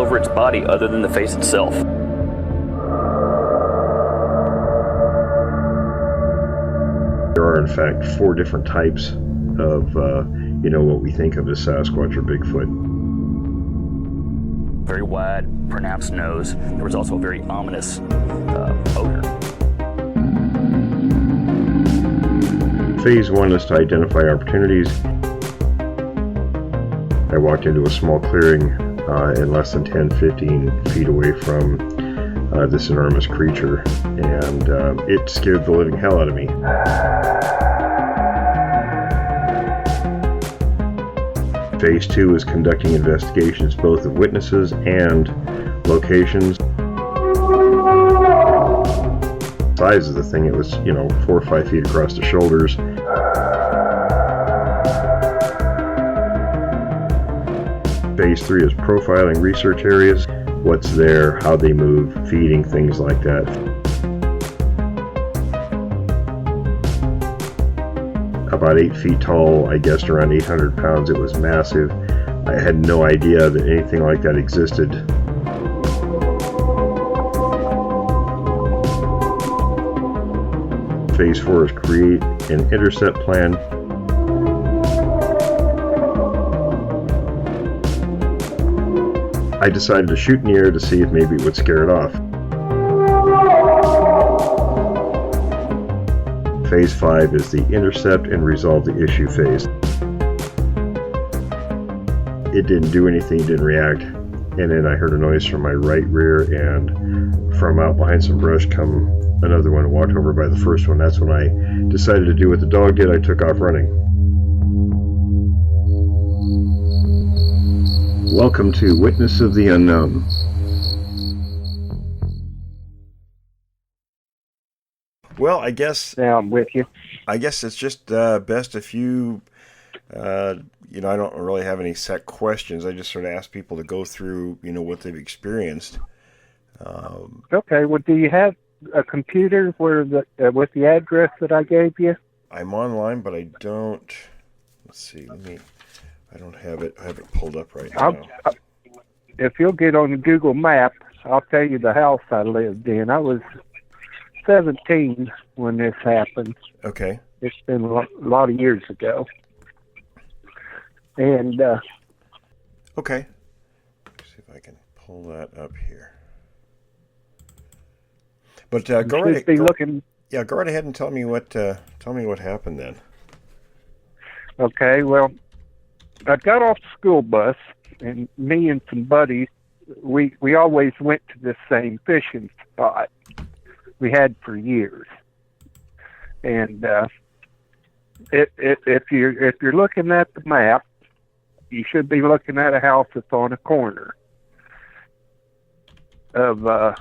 over its body other than the face itself. There are, in fact, 4 different types of, what we think of as Sasquatch or Bigfoot. Very wide, pronounced nose. There was also a very ominous odor. Phase 1 is to identify opportunities. I walked into a small clearing in less than 10-15 feet away from this enormous creature, and it scared the living hell out of me. Phase 2 is conducting investigations both of witnesses and locations. The size of the thing, it was 4 or 5 feet across the shoulders. Phase 3 is profiling research areas, what's there, how they move, feeding, things like that. About 8 feet tall, I guessed around 800 pounds. It was massive. I had no idea that anything like that existed. Phase 4 is create an intercept plan. I decided to shoot in the air to see if maybe it would scare it off. Phase 5 is the intercept and resolve the issue phase. It didn't do anything, didn't react, and then I heard a noise from my right rear, and from out behind some brush come another one and walked over by the first one. That's when I decided to do what the dog did. I took off running. Welcome to Witness of the Unknown. Well, I guess... Yeah, I'm with you. I guess it's just best if you... I don't really have any set questions. I just sort of ask people to go through, what they've experienced. Okay, well, do you have a computer where with the address that I gave you? I'm online, but I don't... Let's see, I don't have it. I have it pulled up right now. If you'll get on the Google Maps, I'll tell you the house I lived in. I was 17 when this happened. Okay. It's been a lot of years ago. And okay. Let's see if I can pull that up here. But go right ahead and tell me what happened then. Okay. Well, I got off the school bus, and me and some buddies, we always went to the same fishing spot we had for years. And if you're looking at the map, you should be looking at a house that's on a corner of I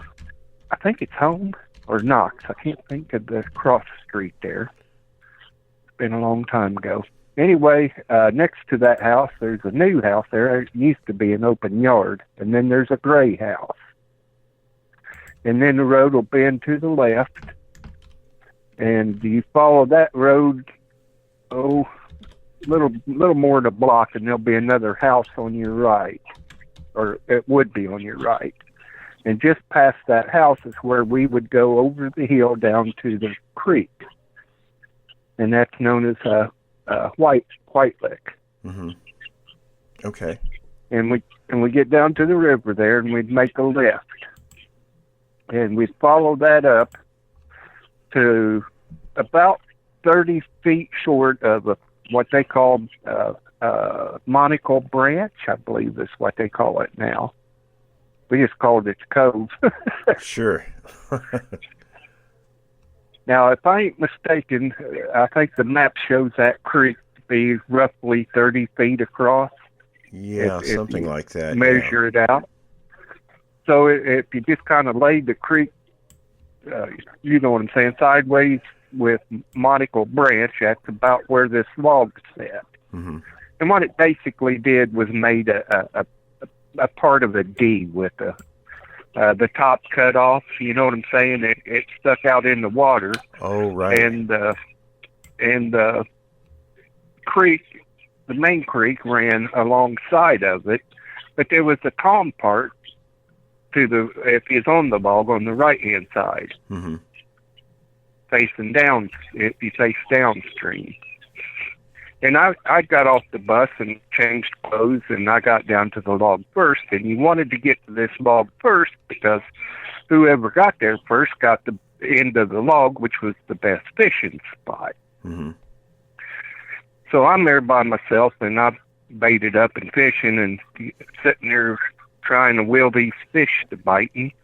think it's Home or Knox. I can't think of the cross street there. It's been a long time ago. Anyway, next to that house, there's a new house there. It used to be an open yard. And then there's a gray house. And then the road will bend to the left. And you follow that road, little more than a block, and there'll be another house on your right. Or it would be on your right. And just past that house is where we would go over the hill down to the creek. And that's known as White Lick. Mm-hmm. Okay. And we get down to the river there, and we'd make a left, and we'd follow that up to about 30 feet short of what they call Monocle Branch, I believe is what they call it now. We just called it Cove. Sure. Now, if I ain't mistaken, I think the map shows that creek to be roughly 30 feet across. Yeah, something like that. Measure it out. So if you just kind of laid the creek, you know what I'm saying, sideways with Monocle Branch, that's about where this log set. Mm-hmm. And what it basically did was made a part of a D with the top cut off, you know what I'm saying? It stuck out in the water. Oh, right. And the creek, the main creek, ran alongside of it, but there was a calm part if he's on the log on the right-hand side, facing down, if you face downstream. And I got off the bus and changed clothes, and I got down to the log first, and you wanted to get to this log first because whoever got there first got the end of the log, which was the best fishing spot. So I'm there by myself, and I've baited up and fishing and sitting there trying to will these fish to bite me.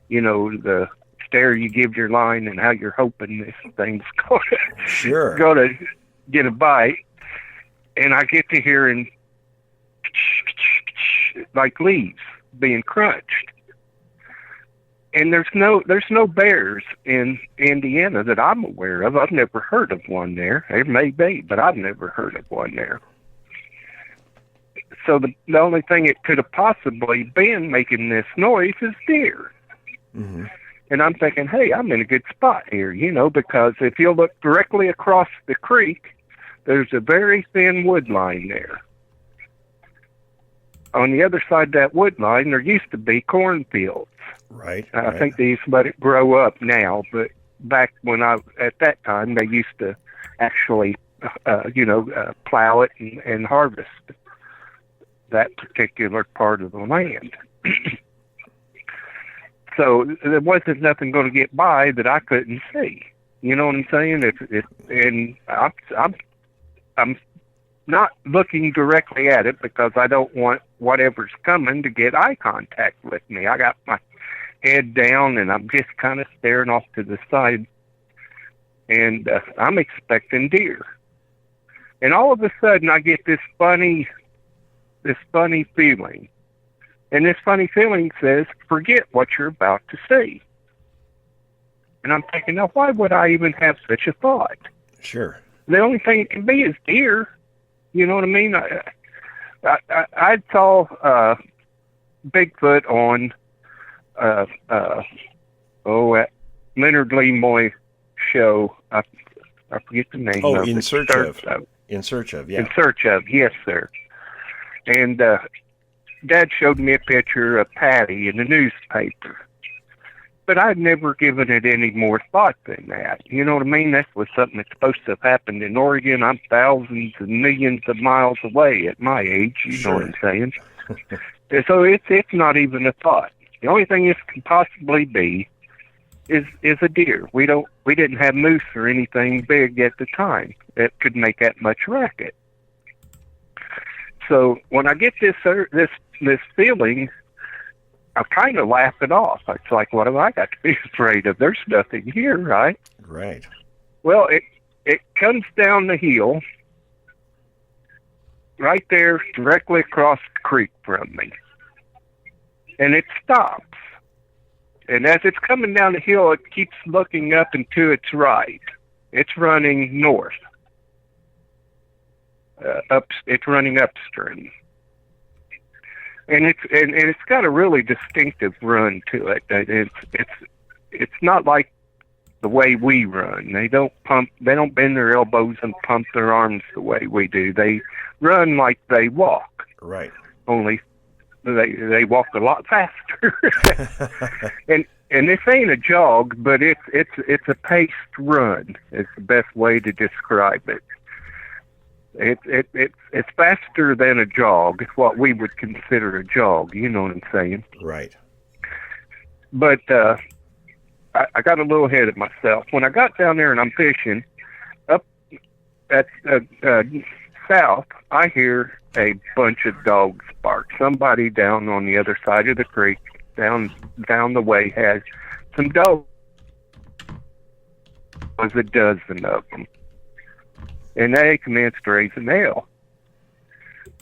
You know, the stare you give your line and how you're hoping this thing's going to get a bite. And I get to hearing like leaves being crunched. And there's no bears in Indiana that I'm aware of. I've never heard of one there. There may be, but I've never heard of one there. So the only thing it could have possibly been making this noise is deer. And I'm thinking, hey, I'm in a good spot here, you know, because if you look directly across the creek, there's a very thin wood line there. On the other side of that wood line, there used to be cornfields. Right. I think they used to let it grow up now, but back when at that time, they used to actually, plow it and harvest that particular part of the land. So there wasn't nothing going to get by that I couldn't see. You know what I'm saying? And I'm not looking directly at it because I don't want whatever's coming to get eye contact with me. I got my head down and I'm just kind of staring off to the side, and I'm expecting deer. And all of a sudden I get this funny feeling. And this funny feeling says, forget what you're about to see. And I'm thinking, now why would I even have such a thought? Sure. The only thing it can be is deer. You know what I mean? I saw Bigfoot on at Leonard Lemoy show. I forget the name. Oh, of In it. Search of. In Search of, yeah. In Search of, yes, sir. And Dad showed me a picture of Patty in the newspaper. But I'd never given it any more thought than that. You know what I mean? That was something that's supposed to have happened in Oregon. I'm thousands and millions of miles away at my age. You know what I'm saying? So it's not even a thought. The only thing this can possibly be is a deer. We didn't have moose or anything big at the time that could make that much racket. So when I get this feeling, I kind of laugh it off. It's like, what have I got to be afraid of? There's nothing here, right? Right. Well, it comes down the hill right there directly across the creek from me. And it stops. And as it's coming down the hill, it keeps looking up and to its right. It's running north. It's running upstream. And it's got a really distinctive run to it. It's not like the way we run. They don't bend their elbows and pump their arms the way we do. They run like they walk. Right. Only they walk a lot faster. and this ain't a jog, but it's a paced run. It's the best way to describe it. It's faster than a jog. It's what we would consider a jog. You know what I'm saying? Right. But I got a little ahead of myself. When I got down there and I'm fishing up at south, I hear a bunch of dogs bark. Somebody down on the other side of the creek, down the way, has some dogs. There was a dozen of them. And they commenced raising hell.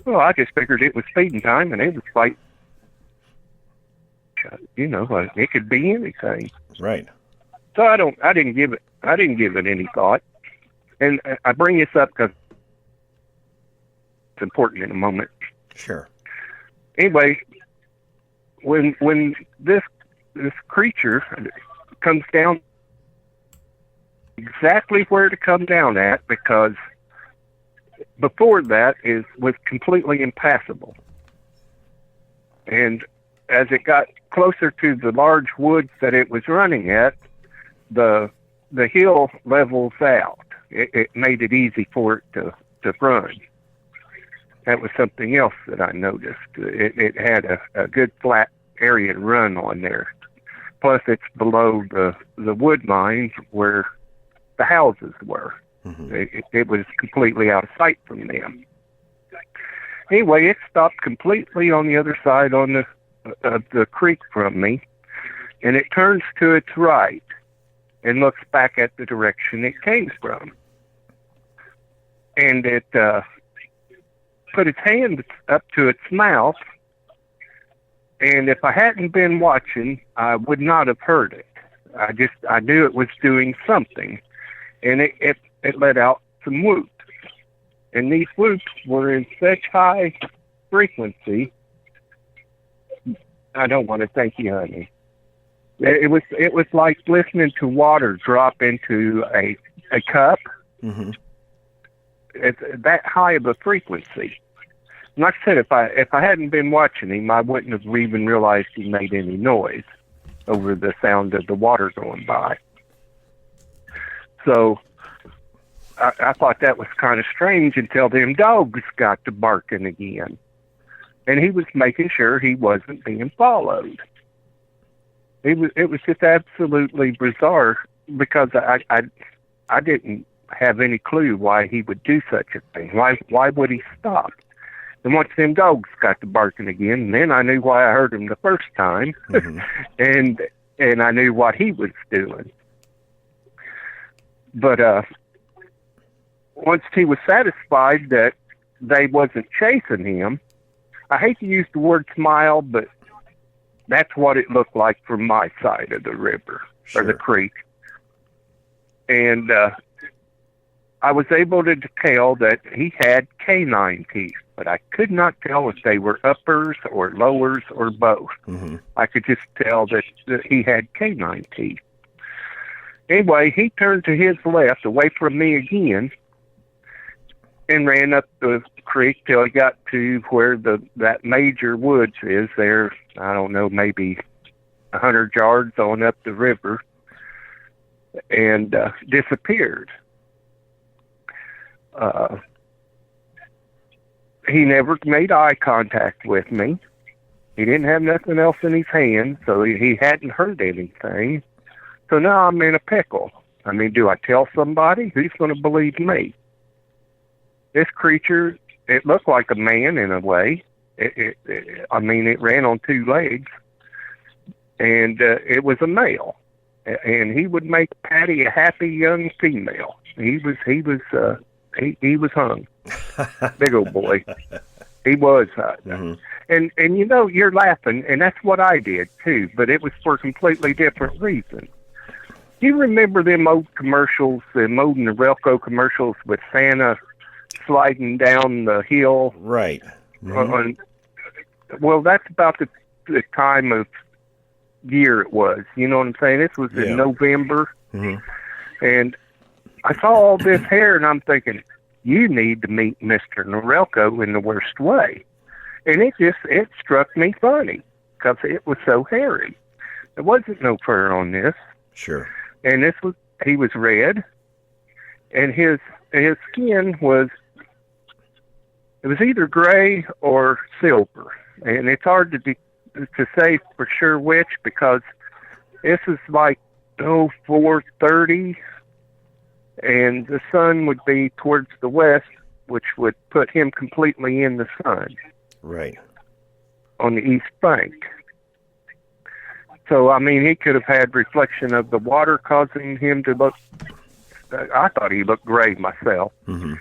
Well, I just figured it was feeding time, and it was like, it could be anything. Right. So I didn't give it any thought. And I bring this up because it's important in a moment. Sure. Anyway, when this creature comes down, exactly where to come down at, because before that was completely impassable. And as it got closer to the large woods that it was running at, the hill levels out. It made it easy for it to run. That was something else that I noticed. It had a good flat area to run on there. Plus, it's below the wood line where the houses were. Mm-hmm. It was completely out of sight from them. Anyway, it stopped completely on the other side of the creek from me, and it turns to its right and looks back at the direction it came from. And it put its hand up to its mouth, and if I hadn't been watching, I would not have heard it. I knew it was doing something, and it let out some whoops. And these whoops were in such high frequency. I don't want to thank you, honey. It was like listening to water drop into a cup. Mm-hmm. It's that high of a frequency. Like I said, if I hadn't been watching him, I wouldn't have even realized he made any noise over the sound of the water going by. So I thought that was kind of strange until them dogs got to barking again. And he was making sure he wasn't being followed. It was just absolutely bizarre because I didn't have any clue why he would do such a thing. Why would he stop? And once them dogs got to barking again, and then I knew why I heard him the first time, mm-hmm. and I knew what he was doing. But once he was satisfied that they wasn't chasing him, I hate to use the word smile, but that's what it looked like from my side of the river, sure. Or the creek. And I was able to tell that he had canine teeth, but I could not tell if they were uppers or lowers or both. Mm-hmm. I could just tell that he had canine teeth. Anyway, he turned to his left, away from me again, and ran up the creek till he got to where that major woods is there. I don't know, maybe 100 yards on up the river, and disappeared. He never made eye contact with me. He didn't have nothing else in his hand, so he hadn't heard anything. So now I'm in a pickle. I mean, do I tell somebody? Who's going to believe me? This creature, it looked like a man in a way. It ran on two legs, and it was a male. And he would make Patty a happy young female. He was hung. Big old boy. He was. Mm-hmm. And you know, you're laughing, and that's what I did too, but it was for a completely different reason. Do you remember them old commercials, the old Norelco commercials with Santa sliding down the hill? Right. Mm-hmm. Well, that's about the time of year it was. You know what I'm saying? This was in November. Mm-hmm. And I saw all this hair, and I'm thinking, you need to meet Mr. Norelco in the worst way. And it struck me funny because it was so hairy. There wasn't no fur on this. Sure. And he was red, and his skin was either gray or silver. And it's hard to say for sure which, because this is like 4:30, and the sun would be towards the west, which would put him completely in the sun. Right. On the east bank. So, I mean, he could have had reflection of the water causing him to look, I thought he looked gray myself. Mm-hmm.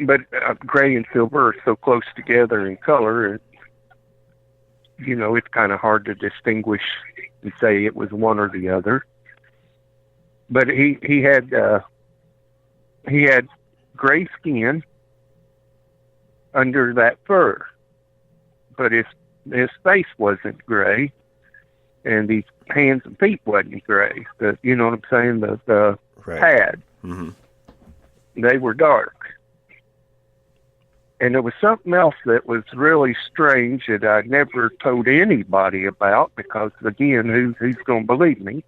But gray and silver are so close together in color, you know, it's kind of hard to distinguish and say it was one or the other. But he had gray skin under that fur, but his face wasn't gray, and his hands and feet wasn't gray. You know what I'm saying? The right. pad, mm-hmm. They were dark. And there was something else that was really strange that I never told anybody about because, again, who's going to believe me?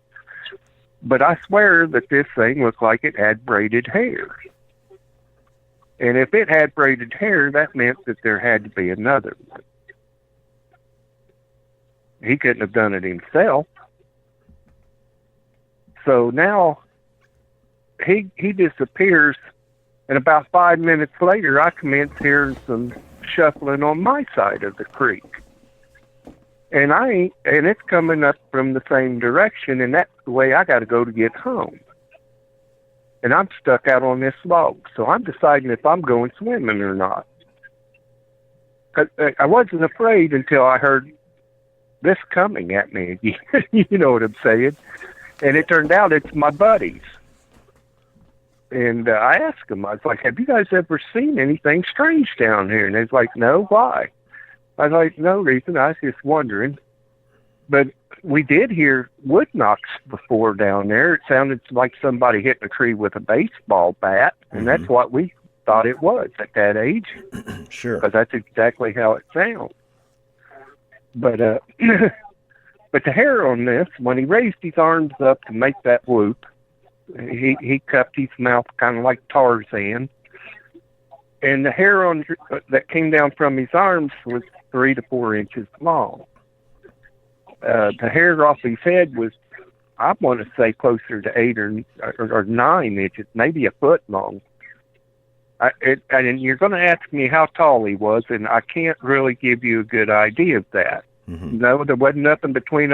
But I swear that this thing looked like it had braided hair. And if it had braided hair, that meant that there had to be another one. He couldn't have done it himself. So now he disappears, and about 5 minutes later, I commence hearing some shuffling on my side of the creek. And it's coming up from the same direction, and that's the way I got to go to get home. And I'm stuck out on this log, so I'm deciding if I'm going swimming or not. I wasn't afraid until I heard this coming at me again. You know what I'm saying? And it turned out it's my buddies. And I asked them, I was like, have you guys ever seen anything strange down here? And they was like, no, why? I was like, no reason. I was just wondering. But we did hear wood knocks before down there. It sounded like somebody hitting a tree with a baseball bat, and that's what we thought it was at that age. Sure. Because that's exactly how it sounds. But but the hair on this, when he raised his arms up to make that whoop, he cupped his mouth kind of like Tarzan. And the hair that came down from his arms was 3 to 4 inches long. The hair off his head was, I want to say, closer to 8 or 9 inches, maybe a foot long. And you're going to ask me how tall he was, and I can't really give you a good idea of that. Mm-hmm. No, there wasn't nothing between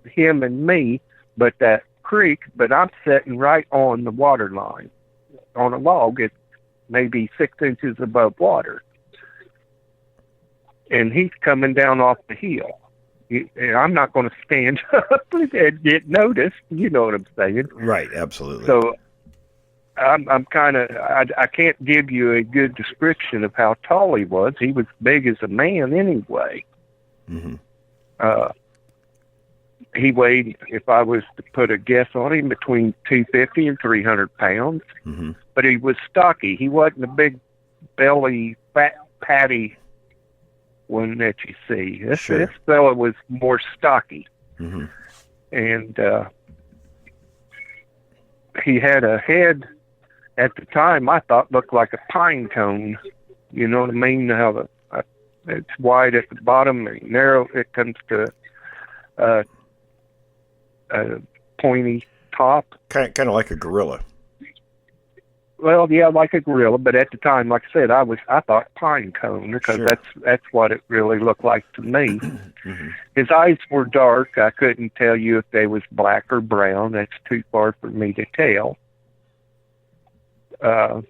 him and me but that creek, but I'm sitting right on the water line on a log. It's maybe 6 inches above water. And he's coming down off the hill. I'm not going to stand up and get noticed. You know what I'm saying? Right, absolutely. So I'm kind of, I can't give you a good description of how tall he was. He was big as a man anyway. Mm-hmm. He weighed, if I was to put a guess on him, between 250 and 300 pounds. Mm-hmm. But he was stocky. He wasn't a big belly, fat patty one that you see. This fella was more stocky. Mm-hmm. And he had a head at the time I thought looked like a pine cone. You know what I mean? How it's wide at the bottom and narrow. It comes to a pointy top. Kind of like a gorilla. Well, yeah, like a gorilla, but at the time, like I said, I thought pine cone because that's what it really looked like to me. Mm-hmm. His eyes were dark. I couldn't tell you if they was black or brown. That's too far for me to tell. But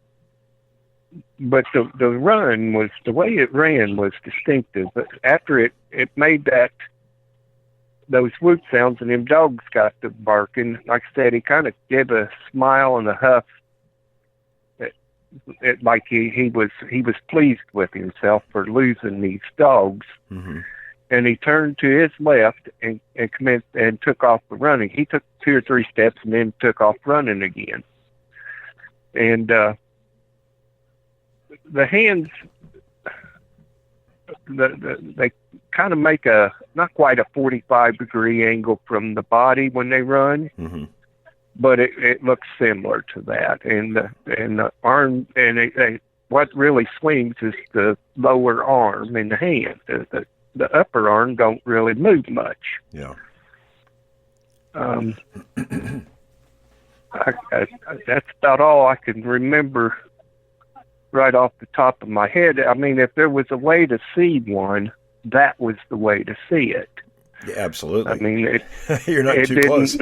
the run was, the way it ran was distinctive. But after it made those whoop sounds and them dogs got to barking, like I said, he kind of gave a smile and a huff. Like he was pleased with himself for losing these dogs. Mm-hmm. And he turned to his left and commenced and took off running. He took 2 or 3 steps and then took off running again. And the hands, they kind of make not quite a 45-degree angle from the body when they run. Mm-hmm. But it looks similar to that, and the arm, and what really swings is the lower arm and the hand. The upper arm don't really move much. Yeah. That's about all I can remember right off the top of my head. I mean, if there was a way to see one, that was the way to see it. Yeah, absolutely. I mean, you're not too close.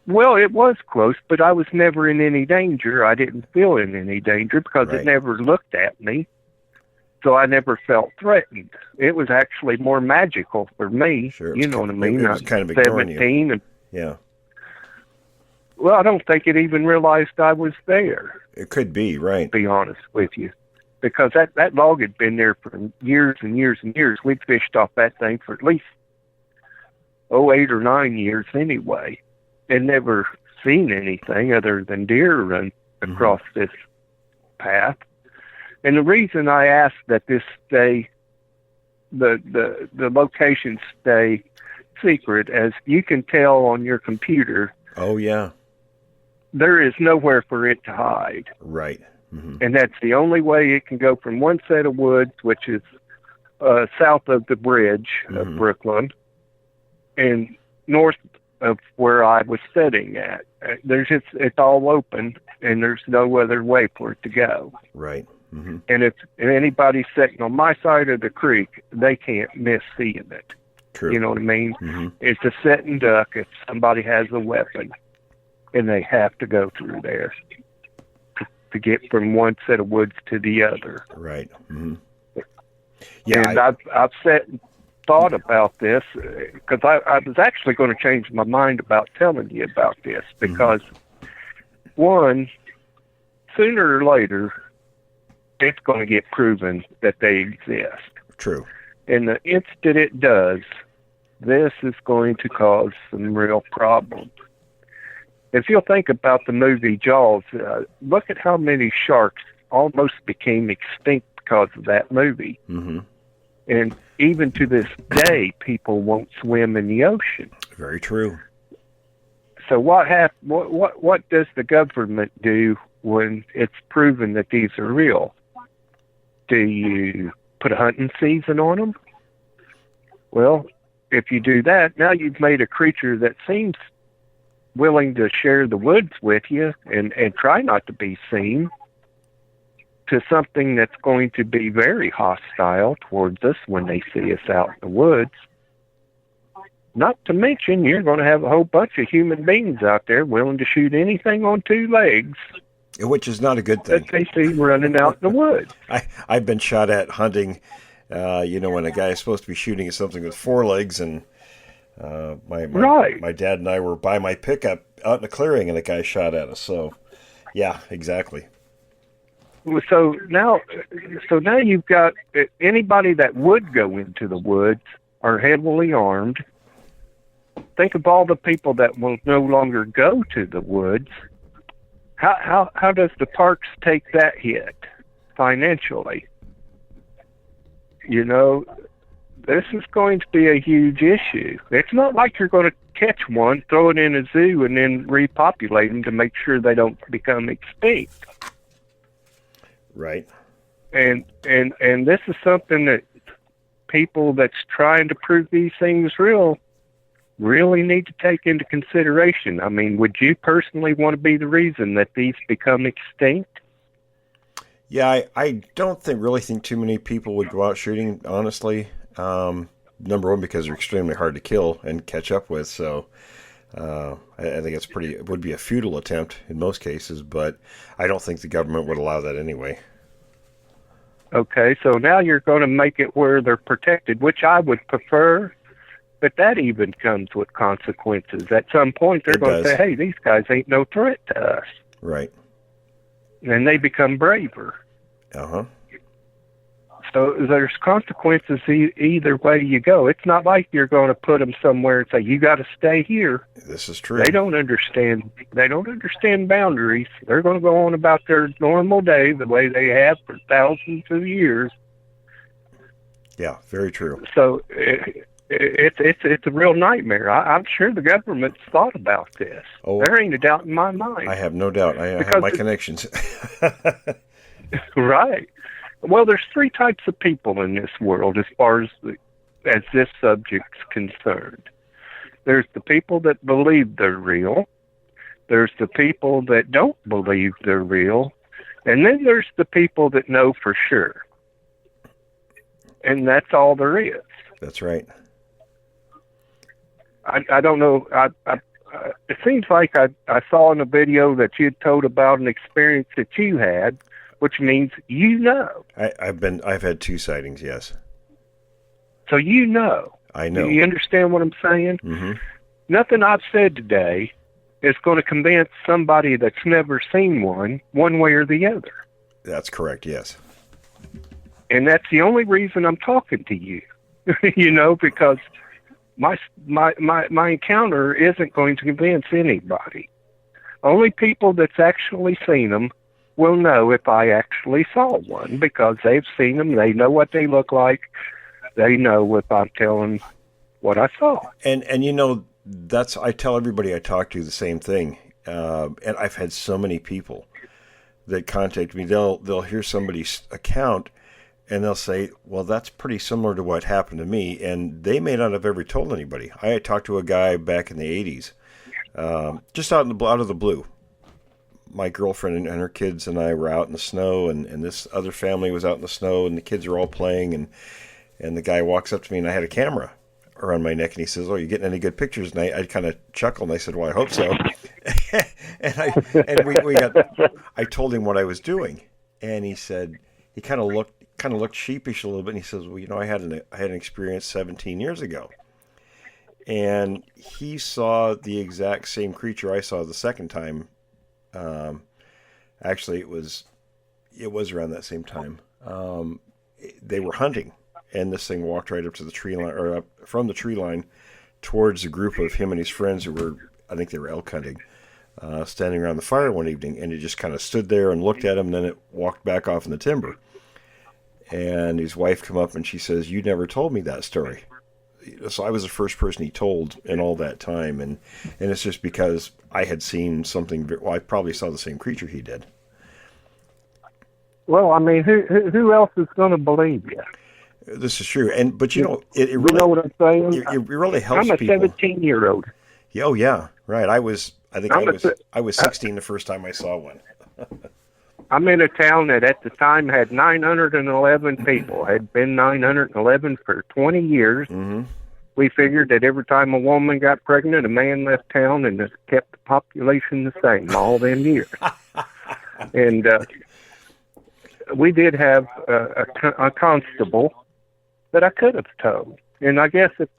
Well, it was close, but I was never in any danger. I didn't feel in any danger because it never looked at me. So I never felt threatened. It was actually more magical for me. Sure, you know what I mean? It was kind of ignoring 17 you. And, yeah. Well, I don't think it even realized I was there. It could be, right. To be honest with you. Because that log had been there for years and years and years. We'd fished off that thing for at least 8 or 9 years anyway. And never seen anything other than deer run across this path. And the reason I ask that this stay, the location stay secret, as you can tell on your computer. Oh, yeah. There is nowhere for it to hide. Right. Mm-hmm. And that's the only way it can go from one set of woods, which is south of the bridge of Brooklyn, and north of where I was sitting at. It's all open, and there's no other way for it to go. Right. Mm-hmm. And if anybody's sitting on my side of the creek, they can't miss seeing it. True. You know what I mean? Mm-hmm. It's a sitting duck if somebody has a weapon, and they have to go through there to get from one set of woods to the other. Right. Mm-hmm. Yeah, and I've sat and thought about this because I was actually going to change my mind about telling you about this because, one, sooner or later, it's going to get proven that they exist. True. And the instant it does, this is going to cause some real problems. If you'll think about the movie Jaws, look at how many sharks almost became extinct because of that movie. Mm-hmm. And even to this day, people won't swim in the ocean. Very true. So what does the government do when it's proven that these are real? Do you put a hunting season on them? Well, if you do that, now you've made a creature that seems willing to share the woods with you and try not to be seen to something that's going to be very hostile towards us when they see us out in the woods. Not to mention, you're going to have a whole bunch of human beings out there willing to shoot anything on two legs. Which is not a good thing. That they see running out in the woods. I've been shot at hunting, when a guy is supposed to be shooting at something with four legs, and my dad and I were by my pickup out in a clearing, and a guy shot at us. So, yeah, exactly. So now you've got anybody that would go into the woods are heavily armed. Think of all the people that will no longer go to the woods. How does the parks take that hit financially? You know, this is going to be a huge issue. It's not like you're going to catch one, throw it in a zoo, and then repopulate them to make sure they don't become extinct. Right. And this is something that people that's trying to prove these things real really need to take into consideration. I mean, would you personally want to be the reason that these become extinct? Yeah, I don't really think too many people would go out shooting, honestly. Number one, because they're extremely hard to kill and catch up with. So I think it would be a futile attempt in most cases, but I don't think the government would allow that anyway. Okay, so now you're going to make it where they're protected, which I would prefer, but that even comes with consequences. At some point, they're going to say, hey, these guys ain't no threat to us. Right. And they become braver. Uh-huh. So there's consequences either way you go. It's not like you're going to put them somewhere and say, you got to stay here. This is true. They don't understand boundaries. They're going to go on about their normal day the way they have for thousands of years. Yeah, very true. So it's a real nightmare. I'm sure the government's thought about this. Oh, there ain't a doubt in my mind. I have no doubt. I have my connections. Right. Well, there's three types of people in this world as far as this subject's concerned. There's the people that believe they're real. There's the people that don't believe they're real. And then there's the people that know for sure. And that's all there is. That's right. I don't know. It seems like I saw in a video that you'd told about an experience that you had, which means you know. I've had two sightings, yes. So you know. I know. Do you understand what I'm saying? Mm-hmm. Nothing I've said today is going to convince somebody that's never seen one way or the other. That's correct, yes. And that's the only reason I'm talking to you. You know, because my encounter isn't going to convince anybody. Only people that's actually seen them will know if I actually saw one because they've seen them. They know what they look like. They know if I'm telling what I saw. And I tell everybody I talk to the same thing. And I've had so many people that contact me. They'll hear somebody's account and they'll say, well, that's pretty similar to what happened to me. And they may not have ever told anybody. I had talked to a guy back in the 80s, just out of the blue. My girlfriend and her kids and I were out in the snow, and this other family was out in the snow, and the kids were all playing, and the guy walks up to me, and I had a camera around my neck, and he says, "Oh, you getting any good pictures?" And I kind of chuckled, and I said, "Well, I hope so." I told him what I was doing, and he said, he kind of looked sheepish a little bit, and he says, "Well, I had an experience 17 years ago." And he saw the exact same creature I saw the second time. Actually, it was around that same time. They were hunting, and this thing walked right up to the tree line, or up from the tree line towards a group of him and his friends who were, I think they were elk hunting, standing around the fire one evening, and it just kind of stood there and looked at him, and then it walked back off in the timber. And his wife come up and she says, "You never told me that story." So I was the first person he told in all that time, and it's just because I had seen something. Well, I probably saw the same creature he did. Well, I mean, who else is going to believe you? This is true, but it really, you know what I'm saying? It really helps. I'm a people. 17-year-old. Oh yeah, right. I was 16 the first time I saw one. I'm in a town that at the time had 911 people. Had been 911 for 20 years. Mm-hmm. We figured that every time a woman got pregnant, a man left town, and just kept the population the same all them years. And we did have a constable that I could have told. And I guess if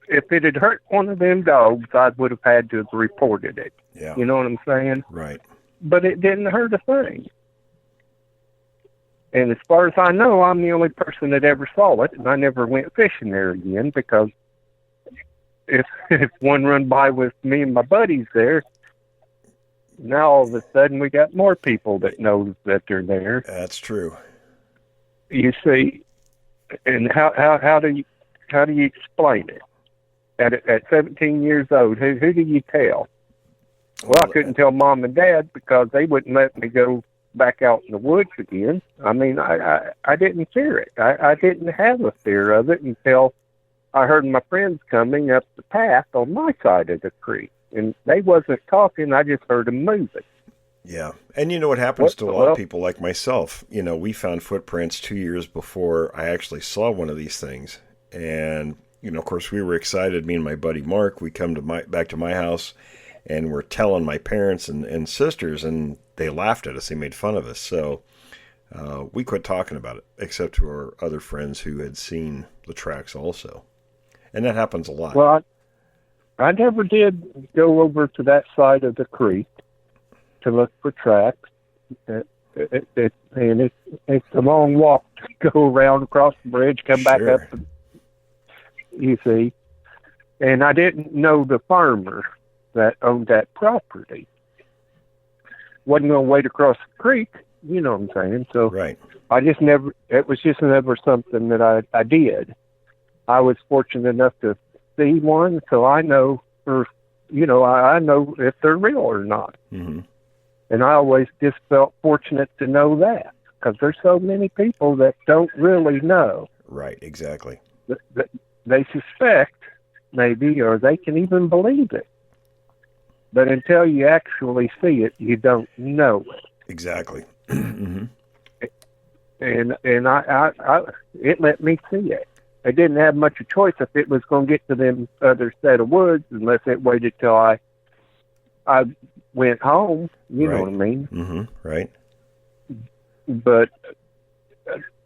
it had hurt one of them dogs, I would have had to have reported it. Yeah. You know what I'm saying? Right. But it didn't hurt a thing. And as far as I know, I'm the only person that ever saw it, and I never went fishing there again because if one run by with me and my buddies there, now all of a sudden we got more people that know that they're there. That's true. You see, and how do you explain it? At 17 years old, who do you tell? Well, I couldn't tell Mom and Dad because they wouldn't let me go back out in the woods again. I mean, I didn't fear it. I didn't have a fear of it until I heard my friends coming up the path on my side of the creek. And they wasn't talking, I just heard them moving. Yeah. And you know what happens to a lot of people like myself? We found footprints 2 years before I actually saw one of these things. And, of course, we were excited, me and my buddy Mark. We come back to my house, and we're telling my parents and sisters, and they laughed at us. They made fun of us. So we quit talking about it, except to our other friends who had seen the tracks also. And that happens a lot. Well, I never did go over to that side of the creek to look for tracks. It's a long walk to go around, across the bridge, come back up, you see. And I didn't know the farmer that owned that property. Wasn't going to wait across the creek, you know what I'm saying? So right. It was just never something that I did. I was fortunate enough to see one, so I know, I know if they're real or not. Mm-hmm. And I always just felt fortunate to know that, because there's so many people that don't really know. Right, exactly. They suspect, maybe, or they can even believe it. But until you actually see it, you don't know it. Exactly. Mm-hmm. And I it let me see it. I didn't have much of a choice if it was going to get to them other set of woods, unless it waited till I went home. You know what I mean? Mm-hmm. Right. But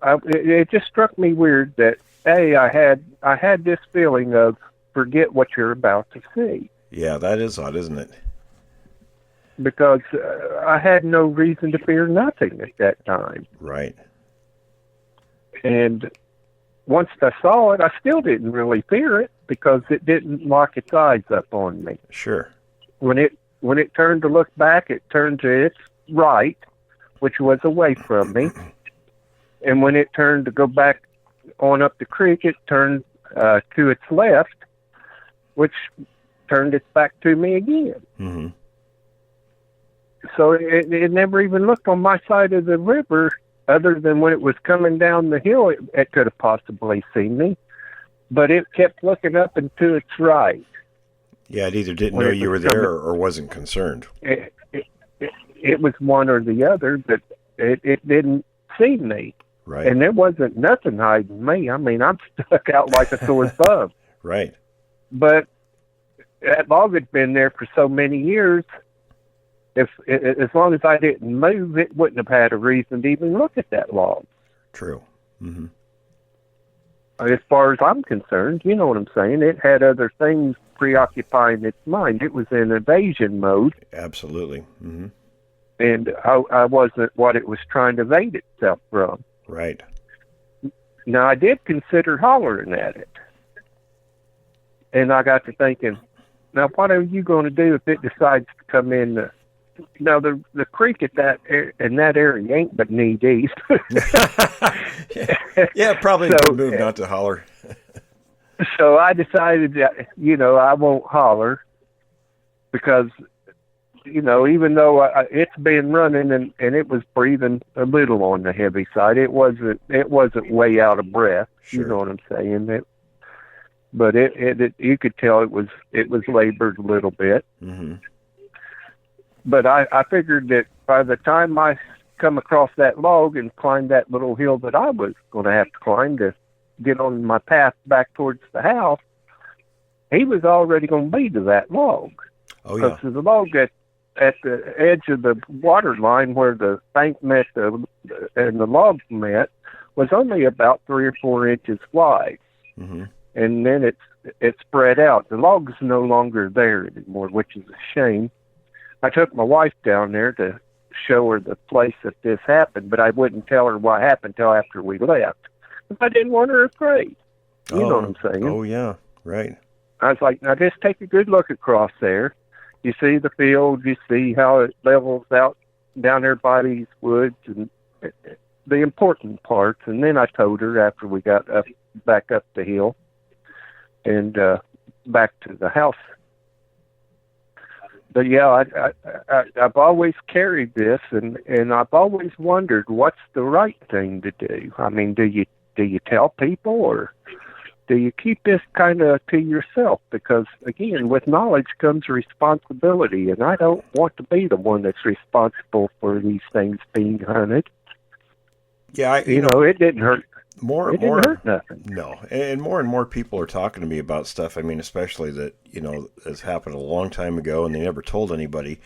it just struck me weird that I had this feeling of forget what you're about to see. Yeah, that is odd, isn't it? Because I had no reason to fear nothing at that time. Right. And once I saw it, I still didn't really fear it because it didn't lock its eyes up on me. Sure. When it turned to look back, it turned to its right, which was away from me. And when it turned to go back on up the creek, it turned to its left, which turned its back to me again. Mm-hmm. So it never even looked on my side of the river, other than when it was coming down the hill, it could have possibly seen me. But it kept looking up and to its right. Yeah, it either didn't know you were there or wasn't concerned. It was one or the other, but it didn't see me. Right. And there wasn't nothing hiding me. I mean, I'm stuck out like a sore thumb. Right. But that log had been there for so many years. As long as I didn't move, it wouldn't have had a reason to even look at that log. True. Mm-hmm. As far as I'm concerned, you know what I'm saying? It had other things preoccupying its mind. It was in evasion mode. Absolutely. Mm-hmm. And I wasn't what it was trying to evade itself from. Right. Now, I did consider hollering at it. And I got to thinking, now, what are you going to do if it decides to come in? Now, the creek in that area ain't but knee deep. Yeah, probably a good move not to holler. So I decided that, I won't holler because, even though it's been running and it was breathing a little on the heavy side, it wasn't way out of breath. Sure. You know what I'm saying? But you could tell it was labored a little bit. Mm-hmm. But I figured that by the time I come across that log and climb that little hill that I was going to have to climb to get on my path back towards the house, he was already going to be to that log. Oh, yeah. Because the log at the edge of the water line where the bank met and the log met was only about 3 or 4 inches wide. Mm-hmm. And then it spread out. The log's no longer there anymore, which is a shame. I took my wife down there to show her the place that this happened, but I wouldn't tell her what happened till after we left. Because I didn't want her afraid. You know what I'm saying? Oh, yeah, right. I was like, now just take a good look across there. You see the field, you see how it levels out down there by these woods and the important parts. And then I told her after we got back up the hill and back to the house. But yeah, I've always carried this, and I've always wondered what's the right thing to do. I mean, do you tell people, or do you keep this kind of to yourself? Because again, with knowledge comes responsibility, and I don't want to be the one that's responsible for these things being hunted. Yeah, it didn't hurt. It didn't hurt nothing. No, and more people are talking to me about stuff. I mean, especially that has happened a long time ago, and they never told anybody.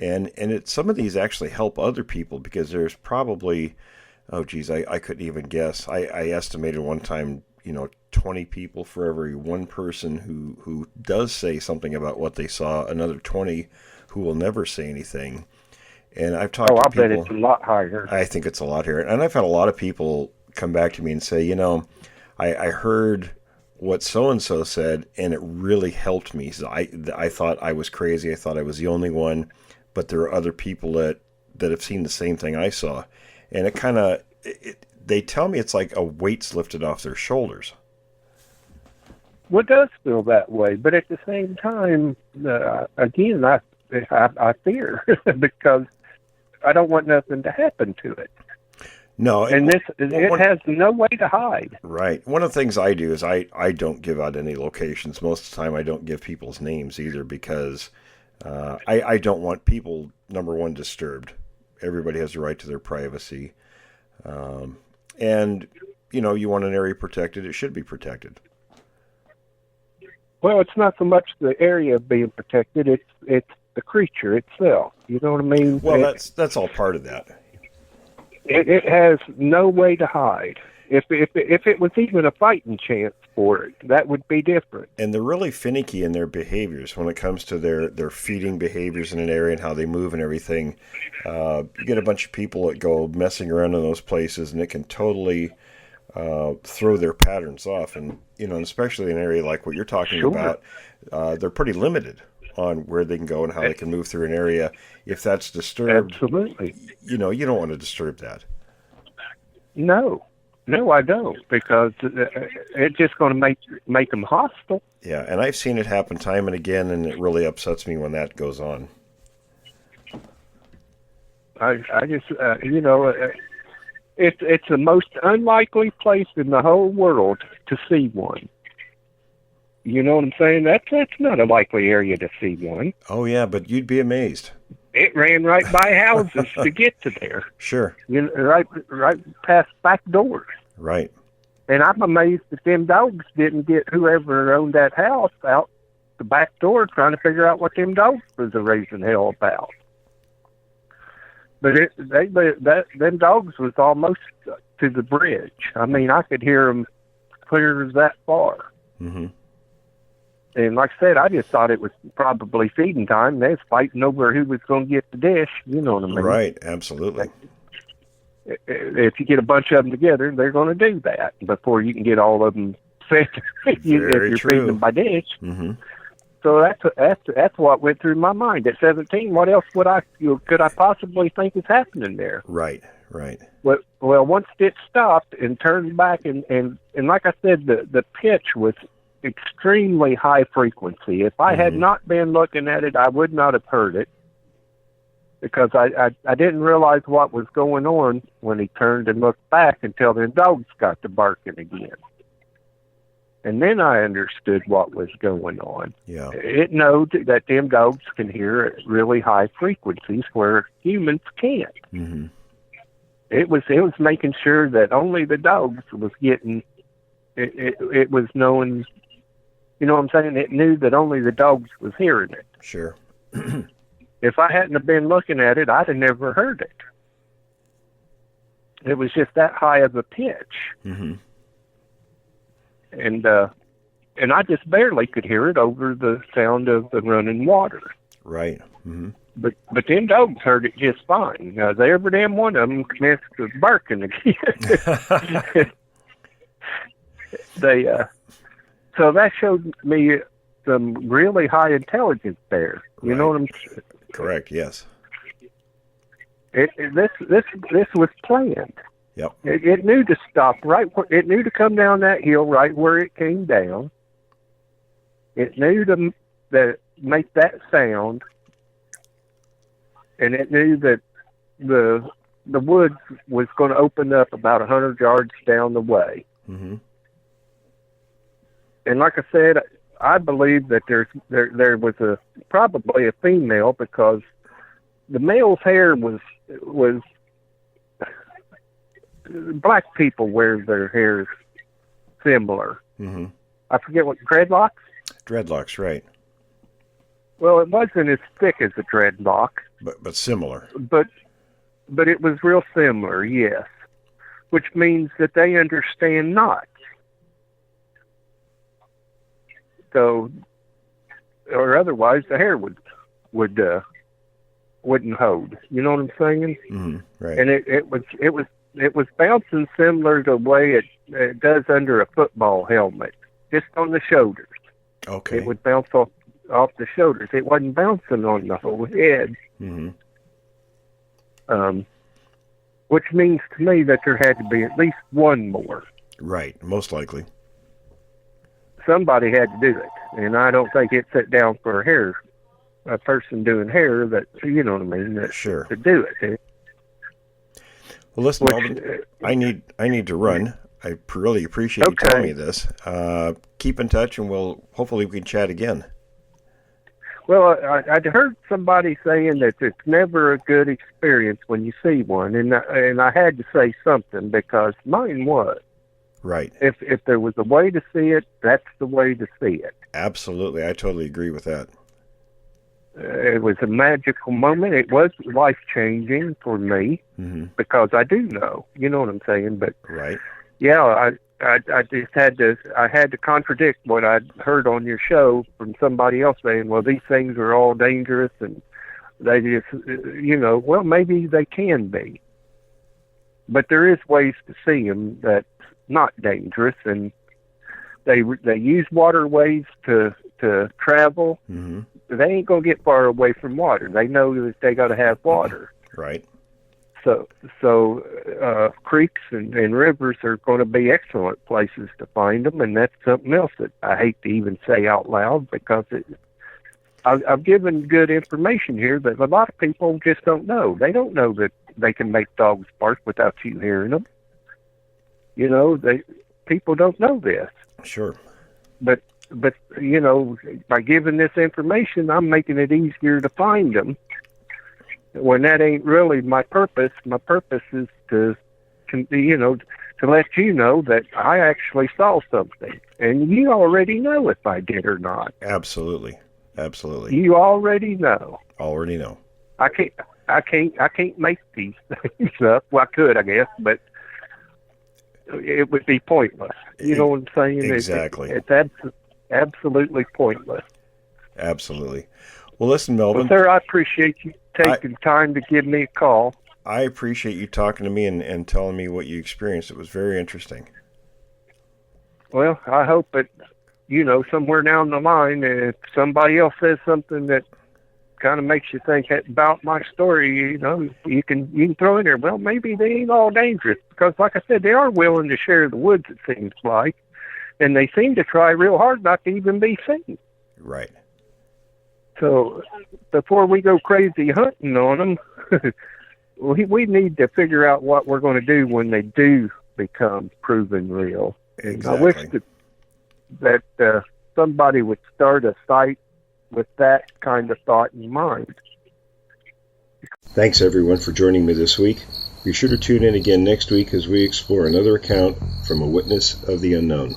And some of these actually help other people because there's probably, oh geez, I couldn't even guess. I estimated one time, 20 people for every one person who does say something about what they saw, another 20 who will never say anything. And I've talked to people. I bet it's a lot higher. I think it's a lot higher. And I've had a lot of people come back to me and say, I heard what so-and-so said, and it really helped me. So I thought I was crazy. I thought I was the only one, but there are other people that have seen the same thing I saw. And it kind of, they tell me it's like a weight's lifted off their shoulders. Well, it does feel that way, but at the same time, again, I fear because I don't want nothing to happen to it. No, and it has no way to hide. Right. One of the things I do is I don't give out any locations. Most of the time I don't give people's names either because I don't want people, number one, disturbed. Everybody has the right to their privacy. And, you want an area protected, it should be protected. Well, it's not so much the area being protected, it's the creature itself. You know what I mean? Well, that's all part of that. It has no way to hide. If it was even a fighting chance for it, that would be different. And they're really finicky in their behaviors when it comes to their feeding behaviors in an area and how they move and everything. You get a bunch of people that go messing around in those places, and it can totally throw their patterns off. And especially in an area like what you're talking Sure. about, they're pretty limited. on where they can go and how they can move through an area. If that's disturbed, Absolutely. you don't want to disturb that. No, I don't, because it's just going to make them hostile. Yeah, and I've seen it happen time and again, and it really upsets me when that goes on. I just, it's the most unlikely place in the whole world to see one. You know what I'm saying? That's not a likely area to see one. Oh yeah, but you'd be amazed. It ran right by houses to get to there. Sure. Right past back doors. Right. And I'm amazed that them dogs didn't get whoever owned that house out the back door trying to figure out what them dogs was raising hell about. But them dogs was almost to the bridge. I mean, I could hear them clear as that far. Mm-hmm. And like I said, I just thought it was probably feeding time. They was fighting over who was going to get the dish. You know what I mean? Right, absolutely. If you get a bunch of them together, they're going to do that before you can get all of them fed. If you're feeding them by dish. Mm-hmm. So that's what went through my mind. At 17, what else could I possibly think is happening there? Right. Well, once it stopped and turned back, and like I said, the pitch was extremely high frequency. If I had not been looking at it, I would not have heard it, because I didn't realize what was going on when he turned and looked back until the dogs got to barking again. And then I understood what was going on. Yeah. It knows that them dogs can hear at really high frequencies where humans can't. Mm-hmm. It was making sure that only the dogs was getting. It was knowing. You know what I'm saying? It knew that only the dogs was hearing it. Sure. If I hadn't have been looking at it, I'd have never heard it. It was just that high of a pitch. Mm-hmm. And I just barely could hear it over the sound of the running water. Right. Mm-hmm. But them dogs heard it just fine. Every damn one of them commenced to barking again. So that showed me some really high intelligence there. You know what I'm saying? Correct. Yes. This was planned. Yep. It knew to stop right. It knew to come down that hill right where it came down. It knew to make that sound, and it knew that the woods was going to open up about 100 yards down the way. Mm-hmm. And like I said, I believe that there was probably a female, because the male's hair was black people wear their hair similar. Mm-hmm. I forget what, dreadlocks? Dreadlocks, right. Well, it wasn't as thick as a dreadlock. But similar. But it was real similar, yes. Which means that they understand knots. So, or otherwise the hair wouldn't hold. You know what I'm saying? Mm-hmm. Right. And it was bouncing similar to the way it does under a football helmet, just on the shoulders. Okay. It would bounce off the shoulders. It wasn't bouncing on the whole head. Mm-hmm. Which means to me that there had to be at least one more. Right. Most likely. Somebody had to do it, and I don't think it sat down for a person doing hair that, you know what I mean, that sure, to do it. Well, listen, Alvin, I need to run. I really appreciate you telling me this. Keep in touch, and hopefully we can chat again. Well, I'd heard somebody saying that it's never a good experience when you see one, and I had to say something, because mine was. Right. If there was a way to see it, that's the way to see it. Absolutely. I totally agree with that. It was a magical moment. It was life-changing for me, because I do know. You know what I'm saying? But right. Yeah, I just had to contradict what I'd heard on your show from somebody else saying, well, these things are all dangerous, and they just, well, maybe they can be. But there is ways to see them that's not dangerous, and they use waterways to travel. they ain't gonna get far away from water. They know that they got to have water. Right. So creeks and rivers are going to be excellent places to find them, and that's something else that I hate to even say out loud, because I've given good information here that a lot of people just don't know. They don't know that they can make dogs bark without you hearing them. You know, people don't know this. Sure. But you know, by giving this information, I'm making it easier to find them. When that ain't really my purpose. My purpose is to let you know that I actually saw something, and you already know if I did or not. Absolutely. You already know. I can't make these things up. Well, I could, I guess, but it would be pointless. You know what I'm saying? Exactly. It's absolutely pointless. Absolutely. Well, listen, Melvin. Well, sir, I appreciate you taking time to give me a call. I appreciate you talking to me and telling me what you experienced. It was very interesting. Well, I hope that, you know, somewhere down the line, if somebody else says something that kind of makes you think about my story, you know, you can throw in there, well, maybe they ain't all dangerous. Because, like I said, they are willing to share the woods, it seems like. And they seem to try real hard not to even be seen. Right. So before we go crazy hunting on them, we need to figure out what we're going to do when they do become proven real. Exactly. I wish that somebody would start a site with that kind of thought in mind. Thanks, everyone, for joining me this week. Be sure to tune in again next week as we explore another account from a witness of the unknown.